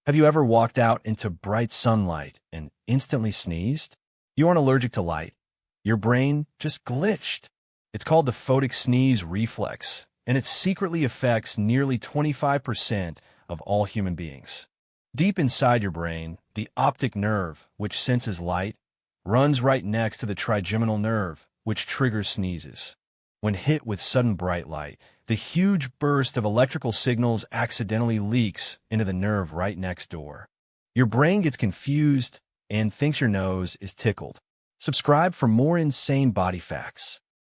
Have you ever walked out into bright sunlight and instantly sneezed? You aren't allergic to light. Your brain just glitched. It's called the photic sneeze reflex, and it secretly affects nearly 25% of all human beings. Deep inside your brain, the optic nerve, which senses light, runs right next to the trigeminal nerve, which triggers sneezes. When hit with sudden bright light, the huge burst of electrical signals accidentally leaks into the nerve right next door. Your brain gets confused and thinks your nose is tickled. Subscribe for more insane body facts.